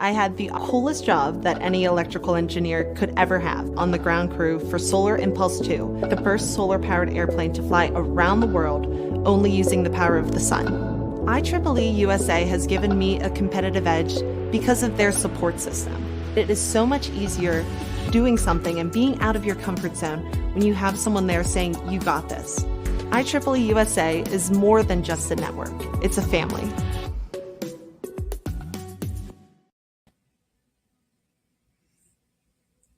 I had the coolest job that any electrical engineer could ever have on the ground crew for Solar Impulse 2, the first solar-powered airplane to fly around the world only using the power of the sun. IEEE-USA has given me a competitive edge because of their support system. It is so much easier doing something and being out of your comfort zone when you have someone there saying, "You got this." IEEE-USA is more than just a network. It's a family.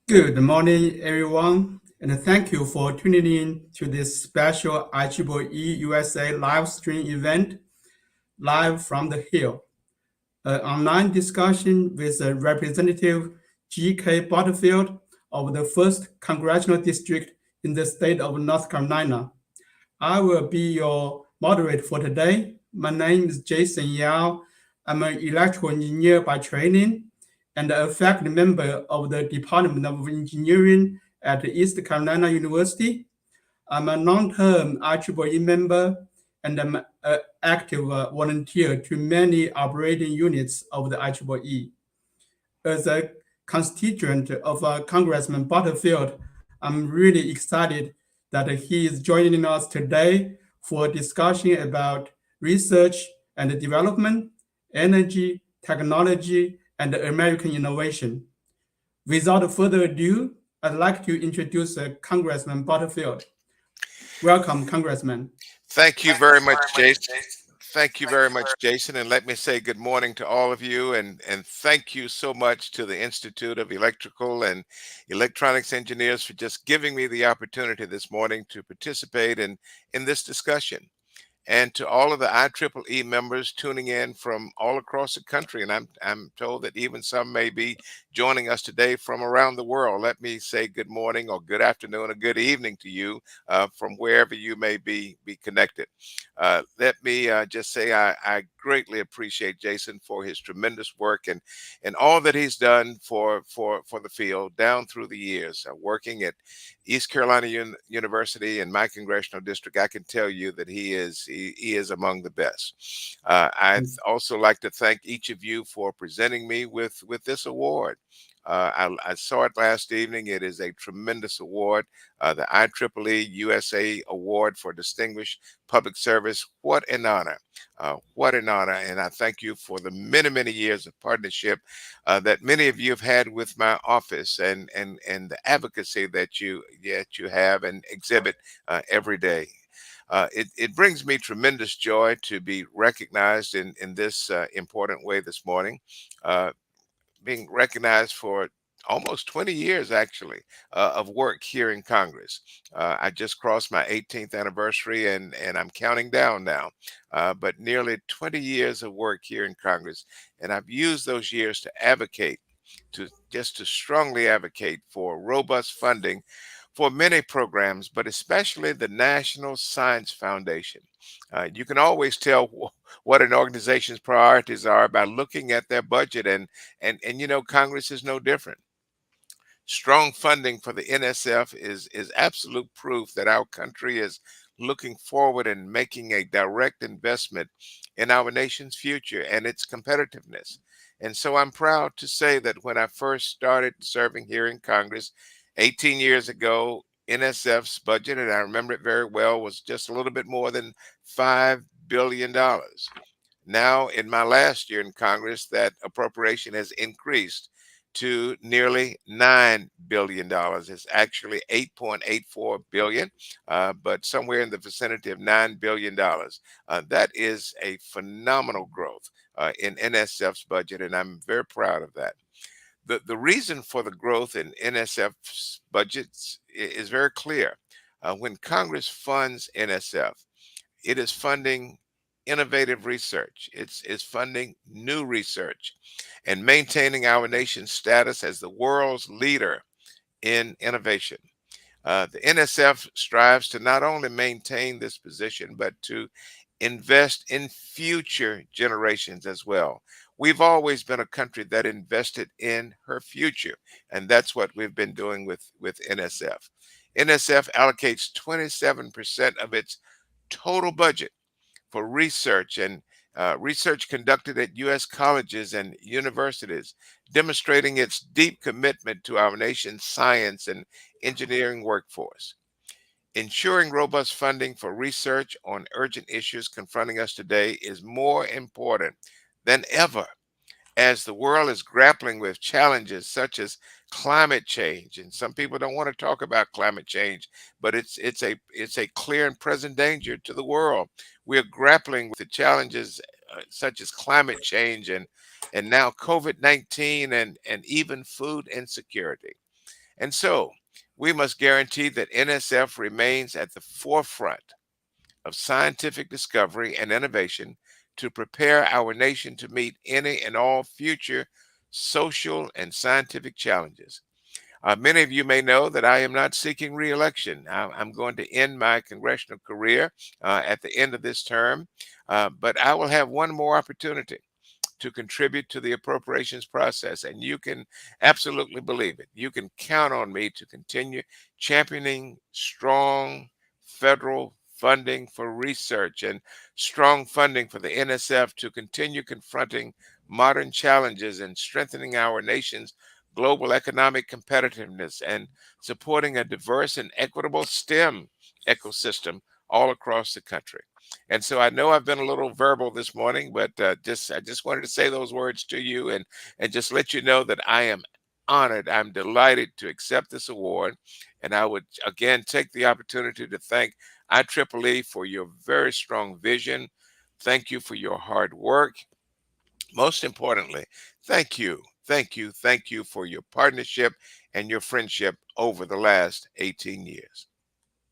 Good morning, everyone, and thank you for tuning in to this special IEEE USA live stream event, live from the Hill, an online discussion with Representative G.K. Butterfield of the 1st Congressional District in the state of North Carolina. I will be your moderator for today. My name is Jason Yao. I'm an electrical engineer by training and a faculty member of the Department of Engineering at East Carolina University. I'm a long-term IEEE member and I'm an active volunteer to many operating units of the IEEE. As a constituent of Congressman Butterfield, I'm really excited that he is joining us today for a discussion about research and development, energy, technology, and American innovation. Without further ado, I'd like to introduce Congressman Butterfield. Welcome, Congressman. Thank you very much, Jason. Thank you very much, Jason. And let me say good morning to all of you. And thank you so much to the Institute of Electrical and Electronics Engineers for just giving me the opportunity this morning to participate in this discussion. And to all of the IEEE members tuning in from all across the country, and I'm told that even some may be joining us today from around the world. Let me say good morning or good afternoon or good evening to you from wherever you may be connected. Let me just say I greatly appreciate Jason for his tremendous work and all that he's done for the field down through the years. Working at East Carolina University in my congressional district, I can tell you that he is among the best. I'd also like to thank each of you for presenting me with this award. I saw it last evening. It is a tremendous award, the IEEE-USA Award for Distinguished Public Service. What an honor. What an honor. And I thank you for the many, many years of partnership that many of you have had with my office and the advocacy that you have and exhibit every day. It brings me tremendous joy to be recognized in this important way this morning. Being recognized for almost 20 years, actually, of work here in Congress. I just crossed my 18th anniversary, and I'm counting down now. But nearly 20 years of work here in Congress, and I've used those years to advocate, to strongly advocate for robust funding for many programs, but especially the National Science Foundation. You can always tell what an organization's priorities are by looking at their budget, and you know, Congress is no different. Strong funding for the NSF is absolute proof that our country is looking forward and making a direct investment in our nation's future and its competitiveness. And so I'm proud to say that when I first started serving here in Congress 18 years ago, NSF's budget, and I remember it very well, was just a little bit more than $5 billion. Now, in my last year in Congress, that appropriation has increased to nearly $9 billion. It's actually $8.84 billion, but somewhere in the vicinity of $9 billion. That is a phenomenal growth in NSF's budget, and I'm very proud of that. The reason for the growth in NSF's budgets is very clear. When Congress funds NSF, it is funding innovative research. It's funding new research and maintaining our nation's status as the world's leader in innovation. The NSF strives to not only maintain this position, but to invest in future generations as well. We've always been a country that invested in her future, and that's what we've been doing with NSF. NSF allocates 27% of its total budget for research and Research conducted at U.S. colleges and universities, demonstrating its deep commitment to our nation's science and engineering workforce. Ensuring robust funding for research on urgent issues confronting us today is more important than ever as the world is grappling with challenges such as climate change. And some people don't want to talk about climate change, but it's a clear and present danger to the world. We're grappling with the challenges such as climate change and now COVID-19 and even food insecurity. And so we must guarantee that NSF remains at the forefront of scientific discovery and innovation to prepare our nation to meet any and all future social and scientific challenges. Many of you may know that I am not seeking reelection. I'm going to end my congressional career at the end of this term, but I will have one more opportunity to contribute to the appropriations process. And you can absolutely believe it. You can count on me to continue championing strong federal funding for research and strong funding for the NSF to continue confronting modern challenges and strengthening our nation's global economic competitiveness and supporting a diverse and equitable STEM ecosystem all across the country. And so I know I've been a little verbal this morning, but I just wanted to say those words to you and just let you know that I am honored. I'm delighted to accept this award, and I would again take the opportunity to thank IEEE for your very strong vision. Thank you for your hard work. Most importantly, thank you for your partnership and your friendship over the last 18 years.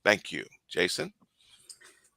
Thank you, Jason.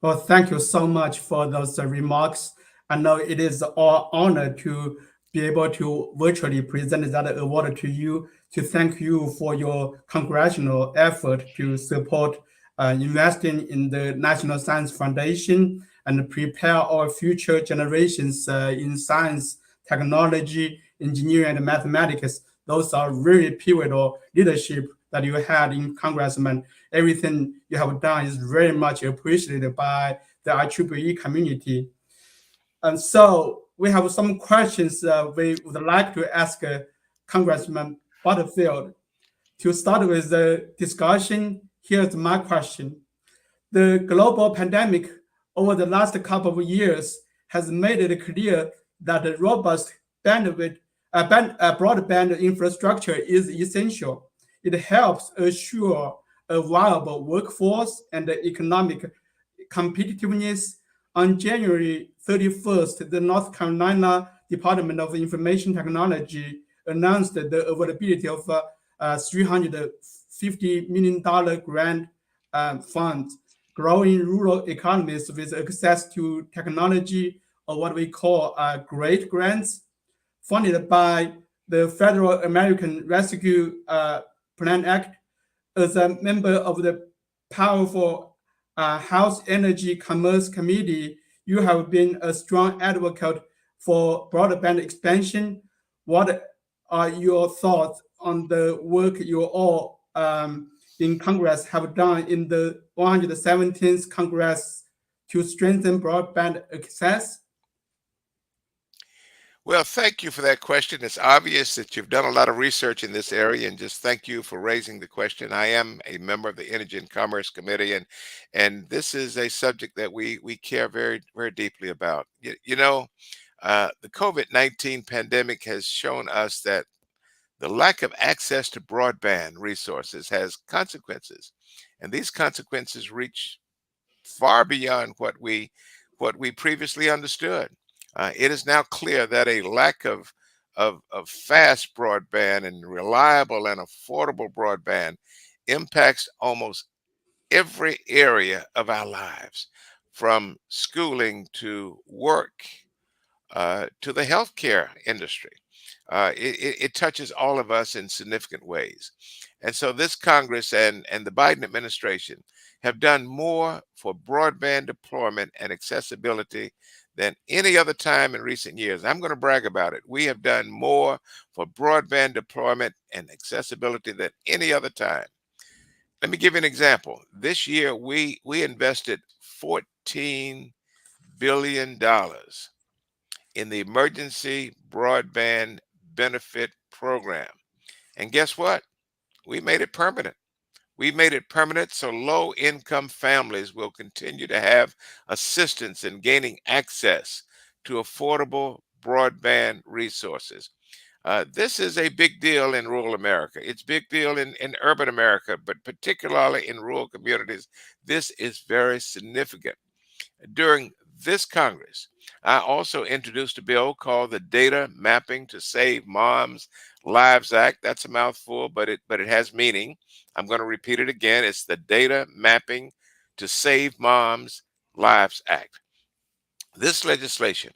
Well, thank you so much for those remarks. I know it is our honor to be able to virtually present that award to you, to thank you for your congressional effort to support investing in the National Science Foundation and prepare our future generations in science, technology, engineering, and mathematics. Those are very pivotal leadership that you had in Congressman. Everything you have done is very much appreciated by the IEEE community. And so we have some questions we would like to ask Congressman Butterfield. To start with the discussion, here's my question. The global pandemic over the last couple of years has made it clear that a robust broadband infrastructure is essential. It helps assure a viable workforce and economic competitiveness. On January 31st, the North Carolina Department of Information Technology announced the availability of $350 million grant funds, growing rural economies with access to technology, or what we call GREAT grants, funded by the Federal American Rescue Plan Act. As a member of the powerful House Energy Commerce Committee, you have been a strong advocate for broadband expansion. What are your thoughts on the work you all in Congress have done in the 117th Congress to strengthen broadband access? Well, thank you for that question. It's obvious that you've done a lot of research in this area, and just thank you for raising the question. I am a member of the Energy and Commerce Committee, and this is a subject that we care very, very deeply about. The COVID-19 pandemic has shown us that the lack of access to broadband resources has consequences, and these consequences reach far beyond what we previously understood. It is now clear that a lack of fast broadband and reliable and affordable broadband impacts almost every area of our lives, from schooling to work to the healthcare industry. It touches all of us in significant ways. And so this Congress and the Biden administration have done more for broadband deployment and accessibility than any other time in recent years. I'm going to brag about it. We have done more for broadband deployment and accessibility than any other time. Let me give you an example. This year, we invested $14 billion in the Emergency Broadband Benefit Program. And guess what? We made it permanent. We made it permanent so low income families will continue to have assistance in gaining access to affordable broadband resources. This is a big deal in rural America. It's a big deal in urban America, but particularly in rural communities, this is very significant. During this Congress, I also introduced a bill called the Data Mapping to Save Moms Lives Act. That's a mouthful, but it has meaning. I'm going to repeat it again. It's the Data Mapping to Save Moms Lives Act. This legislation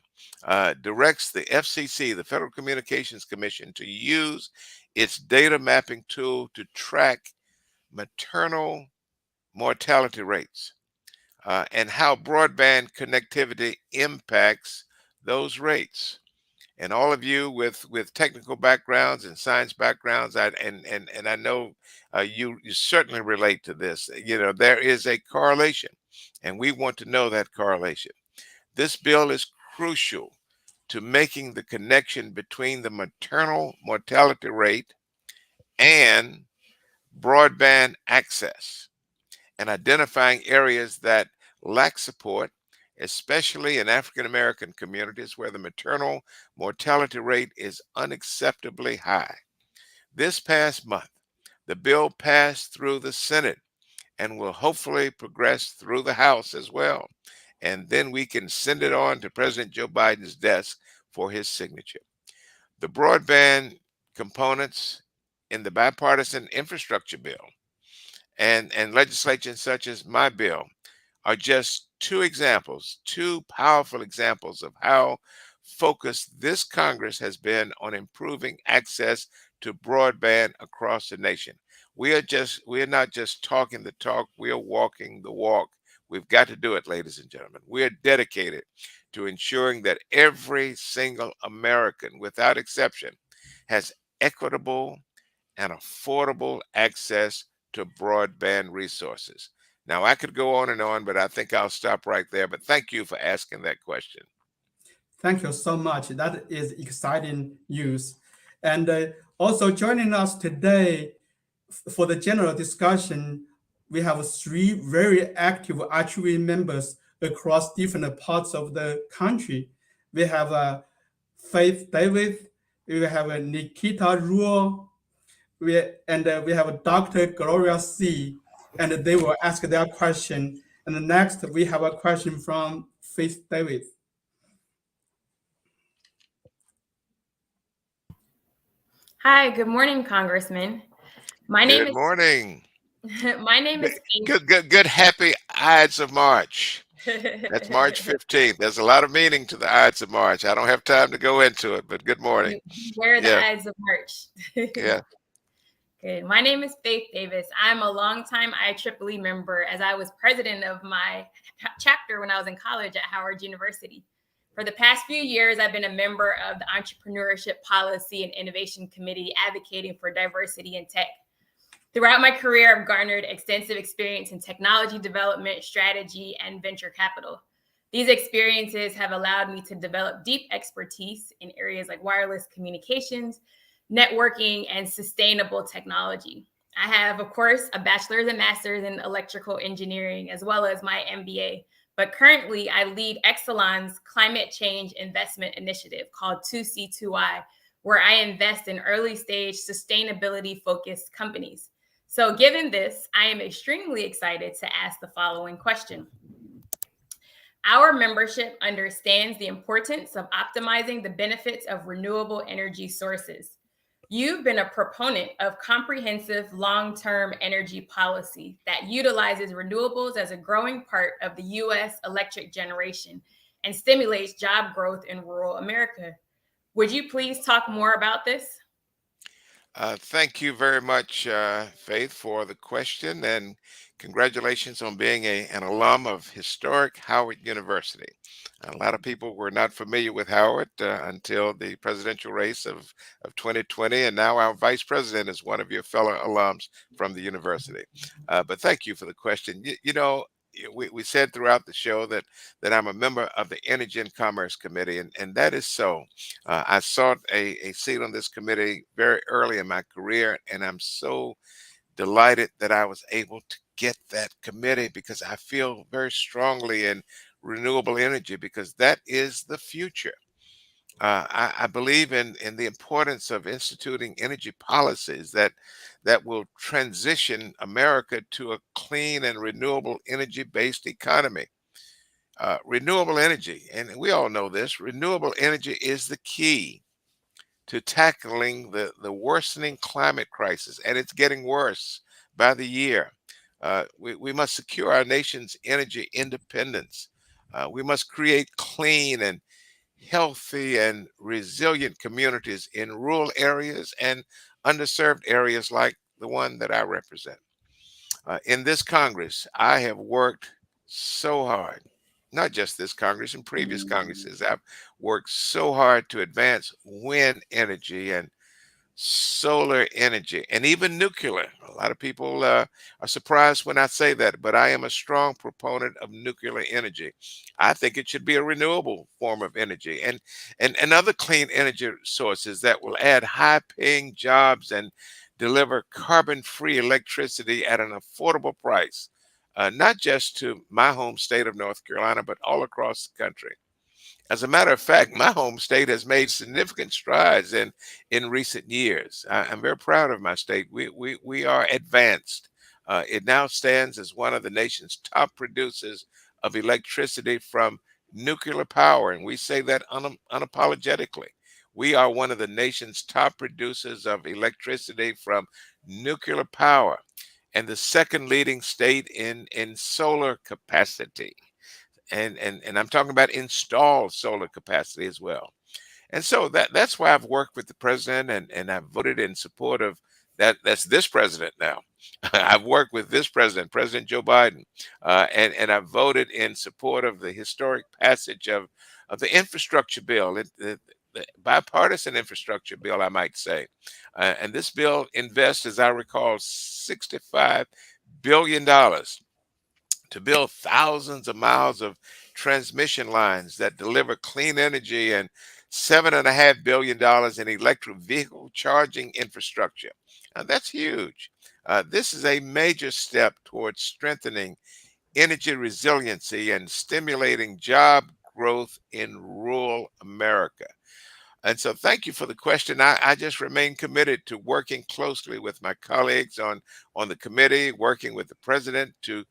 directs the FCC, the Federal Communications Commission, to use its data mapping tool to track maternal mortality rates and how broadband connectivity impacts those rates. And all of you with technical backgrounds and science backgrounds, and I know you certainly relate to this. You know, there is a correlation, and we want to know that correlation. This bill is crucial to making the connection between the maternal mortality rate and broadband access and identifying areas that lack support, especially in African American communities where the maternal mortality rate is unacceptably high. This past month, the bill passed through the Senate and will hopefully progress through the House as well. And then we can send it on to President Joe Biden's desk for his signature. The broadband components in the bipartisan infrastructure bill and legislation such as my bill are just two examples, two powerful examples of how focused this Congress has been on improving access to broadband across the nation. We are not just talking the talk, we are walking the walk. We've got to do it, ladies and gentlemen. We are dedicated to ensuring that every single American, without exception, has equitable and affordable access to broadband resources. Now, I could go on and on, but I think I'll stop right there. But thank you for asking that question. Thank you so much. That is exciting news. And also joining us today for the general discussion, we have three very active archery members across different parts of the country. We have Faith David, we have Nikita Ruo, we have Dr. Gloria C, and they will ask their question. And next, we have a question from Faith David. Hi, good morning, Congressman. Good morning. My name is Good, happy Ides of March. That's March 15th. There's a lot of meaning to the Ides of March. I don't have time to go into it, but good morning. Where are the Ides of March? Yeah. Good. My name is Faith Davis. I'm a longtime IEEE member as I was president of my chapter when I was in college at Howard University. For the past few years, I've been a member of the Entrepreneurship Policy and Innovation Committee advocating for diversity in tech. Throughout my career, I've garnered extensive experience in technology development, strategy, and venture capital. These experiences have allowed me to develop deep expertise in areas like wireless communications, networking, and sustainable technology. I have, of course, a bachelor's and master's in electrical engineering, as well as my MBA. But currently, I lead Exelon's climate change investment initiative called 2C2I, where I invest in early stage sustainability focused companies. So given this, I am extremely excited to ask the following question. Our membership understands the importance of optimizing the benefits of renewable energy sources. You've been a proponent of comprehensive long-term energy policy that utilizes renewables as a growing part of the U.S. electric generation and stimulates job growth in rural America. Would you please talk more about this? Thank you very much, Faith, for the question, and congratulations on being an alum of historic Howard University. A lot of people were not familiar with Howard until the presidential race of 2020, and now our vice president is one of your fellow alums from the university. But thank you for the question. You know, we said throughout the show that I'm a member of the Energy and Commerce Committee, and that is so. I sought a seat on this committee very early in my career, and I'm so delighted that I was able to get that committee because I feel very strongly in renewable energy because that is the future. I believe in the importance of instituting energy policies that will transition America to a clean and renewable energy-based economy. Renewable energy, and we all know this, renewable energy is the key to tackling the worsening climate crisis, and it's getting worse by the year. We must secure our nation's energy independence. We must create clean and healthy and resilient communities in rural areas and underserved areas like the one that I represent. In this Congress, I have worked so hard, not just this Congress, in previous Congresses. I've worked so hard to advance wind energy and solar energy, and even nuclear. A lot of people are surprised when I say that, but I am a strong proponent of nuclear energy. I think it should be a renewable form of energy and other clean energy sources that will add high-paying jobs and deliver carbon-free electricity at an affordable price, not just to my home state of North Carolina, but all across the country. As a matter of fact, my home state has made significant strides in recent years. I'm very proud of my state. We are advanced. It now stands as one of the nation's top producers of electricity from nuclear power, and we say that unapologetically. We are one of the nation's top producers of electricity from nuclear power, and the second leading state in solar capacity. And I'm talking about installed solar capacity as well. And so that's why I've worked with the president and I've voted in support of that. That's this president now. I've worked with this president, President Joe Biden, and I've voted in support of the historic passage of the infrastructure bill, the bipartisan infrastructure bill, I might say. And this bill invests, as I recall, $65 billion to build thousands of miles of transmission lines that deliver clean energy and $7.5 billion in electric vehicle charging infrastructure. Now, that's huge. This is a major step towards strengthening energy resiliency and stimulating job growth in rural America. And so thank you for the question. I just remain committed to working closely with my colleagues on the committee, working with the president to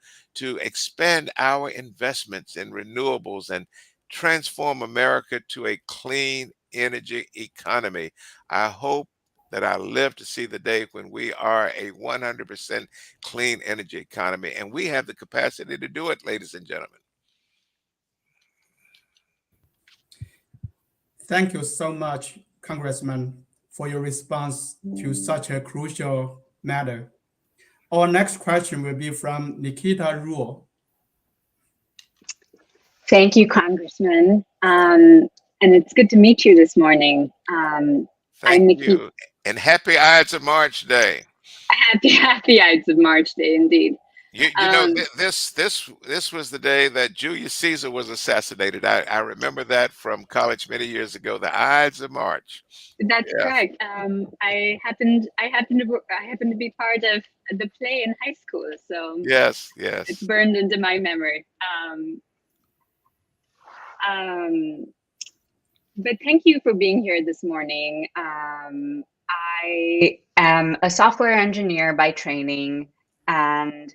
expand our investments in renewables and transform America to a clean energy economy. I hope that I live to see the day when we are a 100% clean energy economy, and we have the capacity to do it, ladies and gentlemen. Thank you so much, Congressman, for your response to such a crucial matter. Our next question will be from Nikita Rule. Thank you, Congressman. And it's good to meet you this morning. I'm Nikita. You. And happy Ides of March Day. Happy Ides of March Day, indeed. You know, this was the day that Julius Caesar was assassinated. I remember that from college many years ago. The Ides of March. That's correct. I happened to be part of the play in high school, so yes, it's burned into my memory. But thank you for being here this morning. I am a software engineer by training and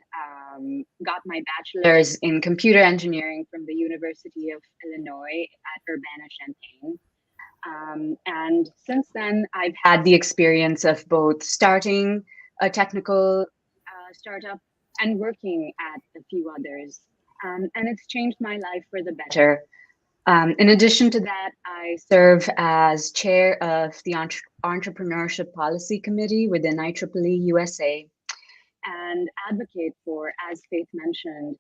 got my bachelor's in computer engineering from the University of Illinois at Urbana-Champaign. And since then, I've had the experience of both starting a technical startup and working at a few others. And it's changed my life for the better. In addition to that, I serve as chair of the Entrepreneurship Policy Committee within IEEE-USA and advocate for, as Faith mentioned,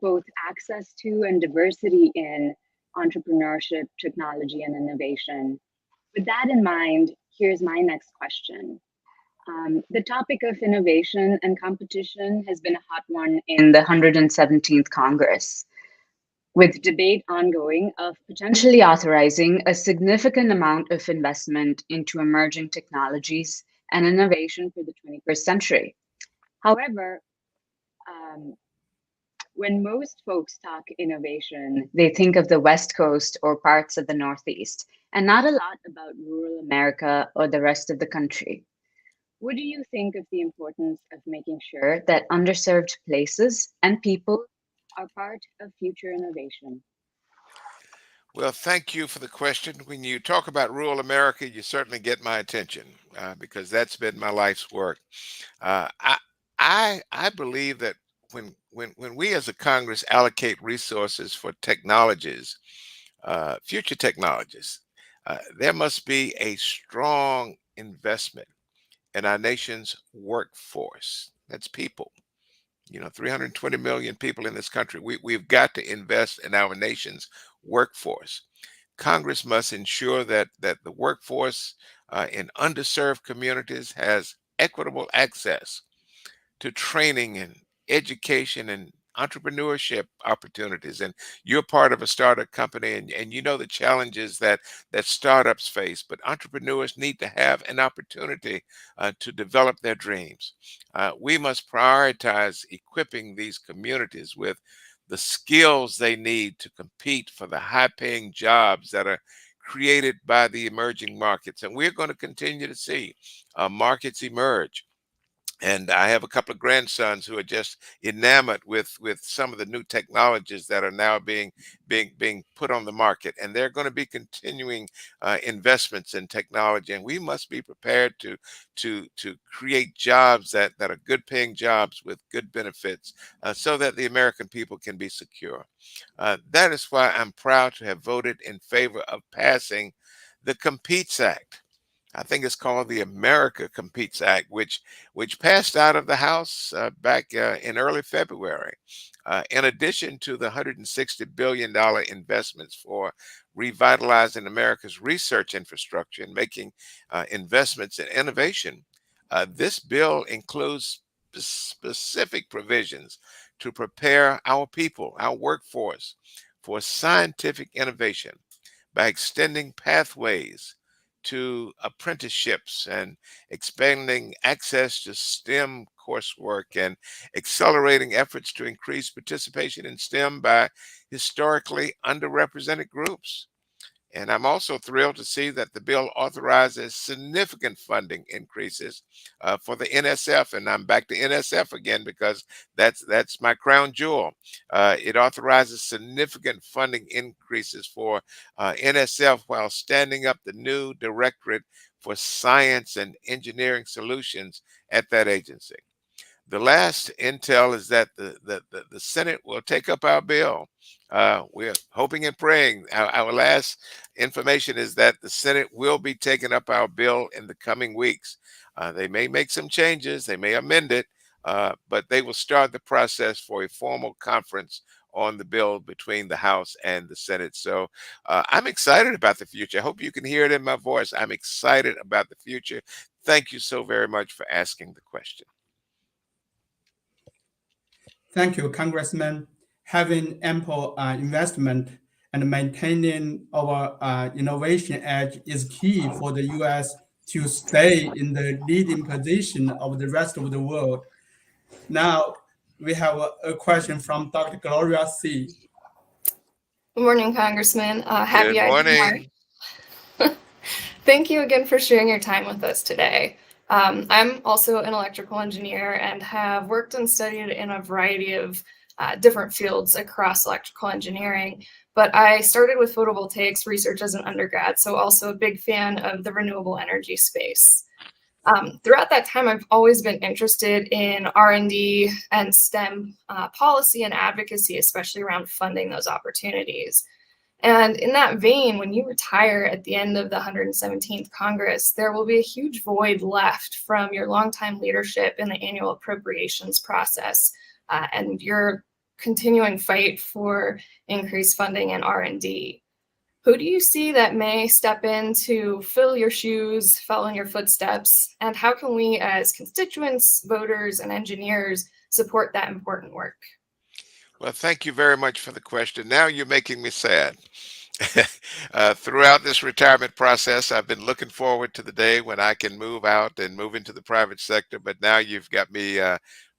both access to and diversity in entrepreneurship, technology, and innovation. With that in mind, here's my next question. The topic of innovation and competition has been a hot one in the 117th Congress, with debate ongoing of potentially authorizing a significant amount of investment into emerging technologies and innovation for the 21st century. However, when most folks talk innovation, they think of the West Coast or parts of the Northeast, and not a lot about rural America or the rest of the country. What do you think of the importance of making sure that underserved places and people are part of future innovation? Well, thank you for the question. When you talk about rural America, you certainly get my attention because that's been my life's work. Uh, I, I believe that when we as a Congress allocate resources for technologies, future technologies, there must be a strong investment in our nation's workforce. That's people. 320 million people in this country. We've got to invest in our nation's workforce. Congress must ensure that the workforce in underserved communities has equitable access to training and education and entrepreneurship opportunities. And you're part of a startup company, and you know the challenges that startups face, but entrepreneurs need to have an opportunity to develop their dreams. We must prioritize equipping these communities with the skills they need to compete for the high paying jobs that are created by the emerging markets. And we're going to continue to see markets emerge. And I have a couple of grandsons who are just enamored with some of the new technologies that are now being put on the market, and they're going to be continuing investments in technology. And we must be prepared to create jobs that are good paying jobs with good benefits, so that the American people can be secure. That is why I'm proud to have voted in favor of passing the Competes Act. I think it's called the America Competes Act, which passed out of the House back in early February. In addition to the $160 billion investments for revitalizing America's research infrastructure and making investments in innovation, this bill includes specific provisions to prepare our people, our workforce, for scientific innovation by extending pathways to apprenticeships and expanding access to STEM coursework and accelerating efforts to increase participation in STEM by historically underrepresented groups. And I'm also thrilled to see that the bill authorizes significant funding increases for the NSF. And I'm back to NSF again because that's my crown jewel. It authorizes significant funding increases for NSF while standing up the new Directorate for Science and Engineering Solutions at that agency. The last intel is that the Senate will take up our bill. We're hoping and praying. Our last information is that the Senate will be taking up our bill in the coming weeks. They may make some changes, they may amend it, but they will start the process for a formal conference on the bill between the House and the Senate. So I'm excited about the future. I hope you can hear it in my voice. I'm excited about the future. Thank you so very much for asking the question. Thank you, Congressman. Having ample investment and maintaining our innovation edge is key for the U.S. to stay in the leading position of the rest of the world. Now, we have a question from Dr. Gloria C. Good morning, Congressman. Good Happy morning. Thank you again for sharing your time with us today. I'm also an electrical engineer and have worked and studied in a variety of different fields across electrical engineering, but I started with photovoltaics research as an undergrad, so also a big fan of the renewable energy space. Throughout that time, I've always been interested in R&D and STEM policy and advocacy, especially around funding those opportunities. And in that vein, when you retire at the end of the 117th Congress, there will be a huge void left from your longtime leadership in the annual appropriations process and your continuing fight for increased funding and R&D. Who do you see that may step in to fill your shoes, follow in your footsteps, and how can we as constituents, voters, and engineers support that important work? Well, thank you very much for the question. Now you're making me sad. Throughout this retirement process, I've been looking forward to the day when I can move out and move into the private sector. But now you've got me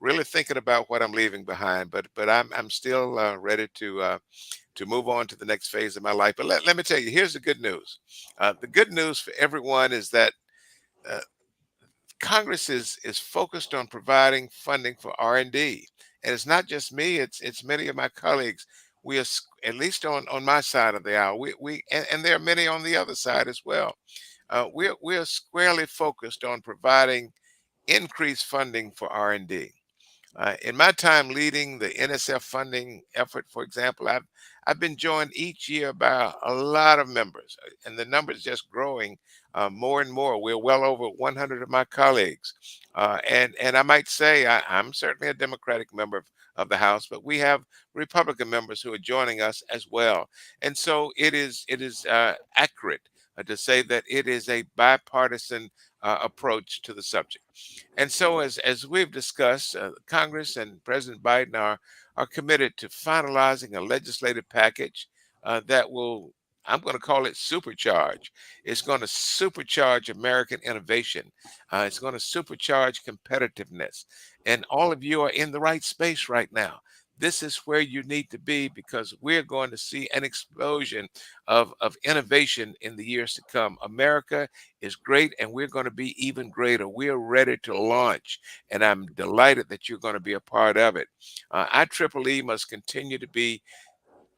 really thinking about what I'm leaving behind. But I'm still ready to move on to the next phase of my life. But let me tell you, here's the good news. The good news for everyone is that uh, Congress is focused on providing funding for R&D, and it's not just me; it's many of my colleagues. We are at least on my side of the aisle. And there are many on the other side as well. We are squarely focused on providing increased funding for R&D. In my time leading the NSF funding effort, for example, I've been joined each year by a lot of members, and the numbers just growing more and more. We're well over 100 of my colleagues, and I might say I'm certainly a Democratic member of the House, but we have Republican members who are joining us as well, and so it is accurate to say that it is a bipartisan approach to the subject. And so, as we've discussed, Congress and President Biden are committed to finalizing a legislative package that will, I'm going to call it supercharge. It's going to supercharge American innovation. It's going to supercharge competitiveness. And all of you are in the right space right now. This is where you need to be because we're going to see an explosion of innovation in the years to come. America is great, and we're going to be even greater. We are ready to launch, and I'm delighted that you're going to be a part of it. IEEE must continue to be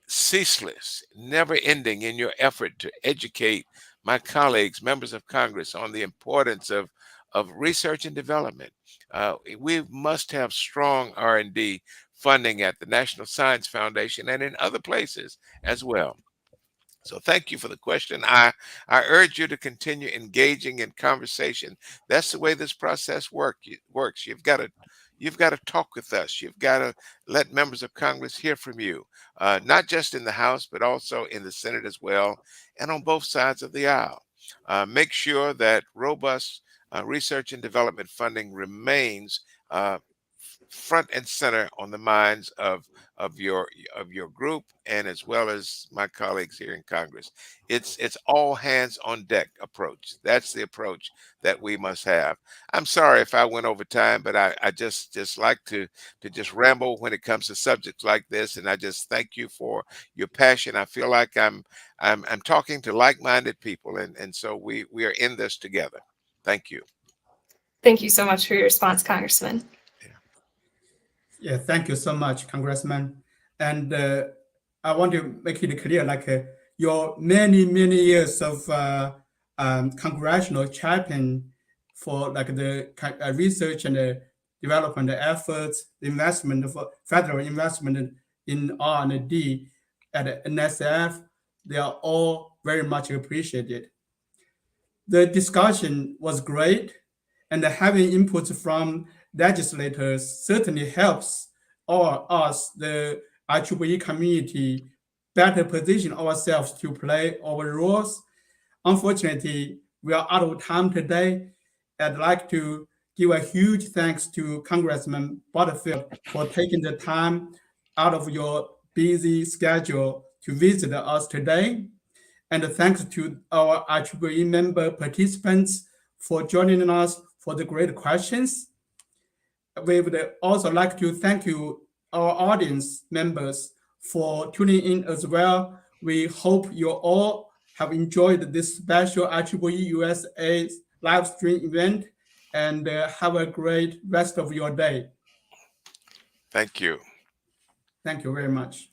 ceaseless, never ending in your effort to educate my colleagues, members of Congress, on the importance of research and development. We must have strong R&D funding at the National Science Foundation and in other places as well. So thank you for the question. I urge you to continue engaging in conversation. That's the way this process works. You've got to talk with us. You've got to let members of Congress hear from you, not just in the House, but also in the Senate as well, and on both sides of the aisle. Make sure that robust research and development funding remains front and center on the minds of your group and as well as my colleagues here in Congress. It's all hands on deck approach. That's the approach that we must have. I'm sorry if I went over time, but I just like to just ramble when it comes to subjects like this. And I just thank you for your passion. I feel like I'm talking to like-minded people, and so we are in this together. Thank you. Thank you so much for your response, Congressman. Yeah, thank you so much, Congressman. And I want to make it clear, like your many years of congressional champion for like the research and development efforts, investment for federal investment in R&D at NSF, they are all very much appreciated. The discussion was great, and having inputs from legislators certainly helps all us, the IEEE community, better position ourselves to play our roles. Unfortunately, we are out of time today. I'd like to give a huge thanks to Congressman Butterfield for taking the time out of your busy schedule to visit us today. And thanks to our IEEE member participants for joining us for the great questions. We would also like to thank you, our audience members, for tuning in as well. We hope you all have enjoyed this special IEEE-USA live stream event and have a great rest of your day. Thank you. Thank you very much.